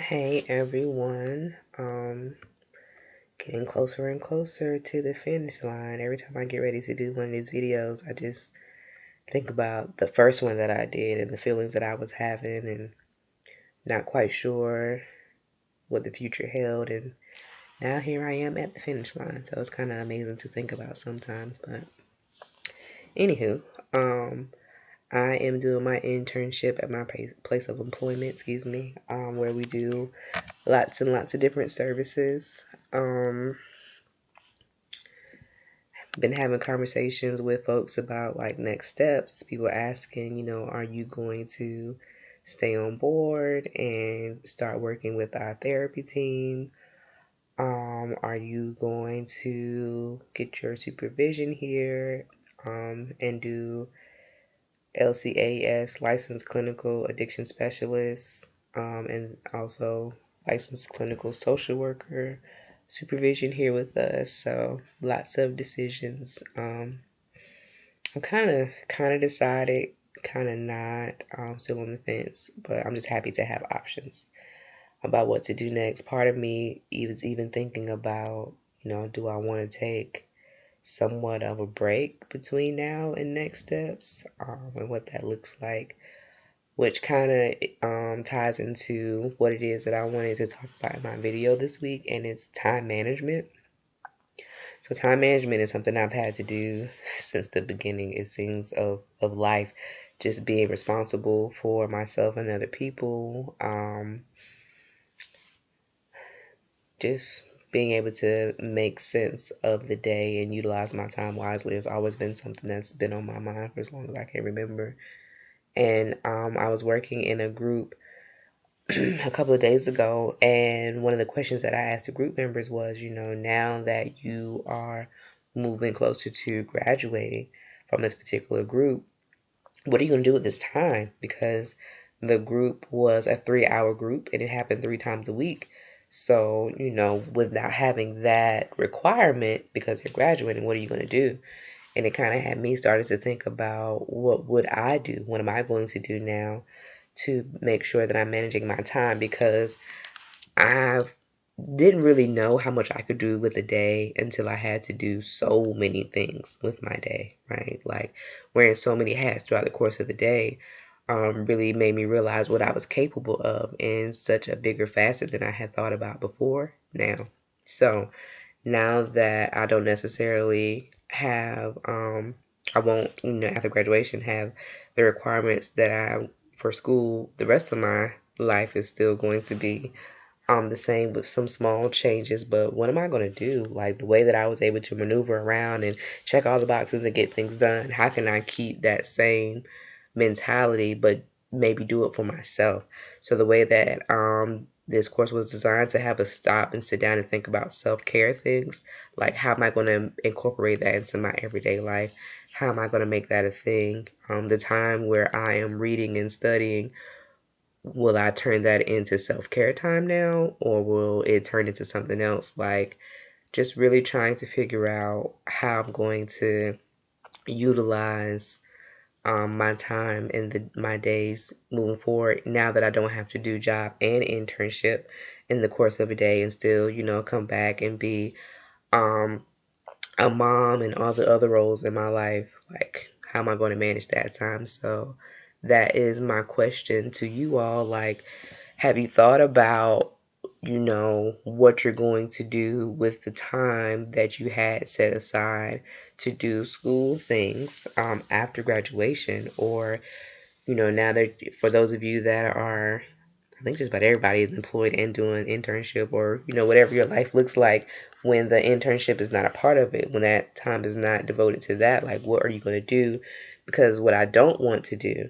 Hey everyone. Getting closer and closer to the finish line. Every time I get ready to do one of these videos, I just think about the first one that I did and the feelings that I was having and not quite sure what the future held. And now here I am at the finish line. So it's kind of amazing to think about sometimes. But anywho, um, I am doing my internship at my place of employment, where we do lots and lots of different services. Been having conversations with folks about like next steps. People asking, are you going to stay on board and start working with our therapy team? Are you going to get your supervision here and do LCAS, licensed clinical addiction specialist, and also licensed clinical social worker supervision here with us. So lots of decisions. I'm kind of decided, kind of not. Still on the fence, but I'm just happy to have options about what to do next. Part of me was even thinking about, do I want to take somewhat of a break between now and next steps, and what that looks like, which kind of ties into what it is that I wanted to talk about in my video this week, and it's time management. So time management is something I've had to do since the beginning, it seems, of life. Just being responsible for myself and other people. Just being able to make sense of the day and utilize my time wisely has always been something that's been on my mind for as long as I can remember. And I was working in a group a couple of days ago, and one of the questions that I asked the group members was, now that you are moving closer to graduating from this particular group, what are you going to do with this time? Because the group was a 3-hour group and it happened 3 times a week. So, without having that requirement because you're graduating, what are you going to do? And it kind of had me started to think about, what would I do? What am I going to do now to make sure that I'm managing my time? Because I didn't really know how much I could do with a day until I had to do so many things with my day, right? Like wearing so many hats throughout the course of the day really made me realize what I was capable of in such a bigger facet than I had thought about before now. So now that I don't necessarily have, I won't, after graduation have the requirements that I for school, the rest of my life is still going to be the same with some small changes. But what am I going to do? Like the way that I was able to maneuver around and check all the boxes and get things done, how can I keep that same mentality but maybe do it for myself? So the way that this course was designed to have us stop and sit down and think about self-care things, like how am I going to incorporate that into my everyday life? How am I going to make that a thing? The time where I am reading and studying, will I turn that into self-care time now, or will it turn into something else? Like just really trying to figure out how I'm going to utilize my time and my days moving forward now that I don't have to do job and internship in the course of a day and still, come back and be um, a mom and all the other roles in my life. Like, how am I going to manage that time? So that is my question to you all. Like, have you thought about, what you're going to do with the time that you had set aside to do school things after graduation? Or, now that for those of you that are, I think just about everybody is employed and doing internship, or, whatever your life looks like when the internship is not a part of it, when that time is not devoted to that, like what are you going to do? Because what I don't want to do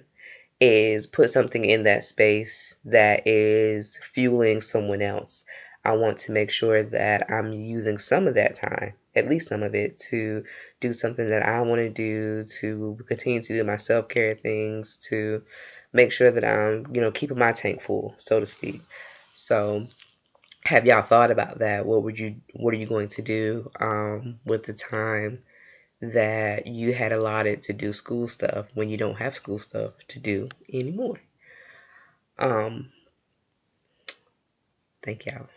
is put something in that space that is fueling someone else. I want to make sure that I'm using some of that time, at least some of it, to do something that I want to do, to continue to do my self-care things, to make sure that I'm, keeping my tank full, so to speak. So have y'all thought about that? What are you going to do with the time that you had allotted to do school stuff when you don't have school stuff to do anymore? Um, Thank y'all.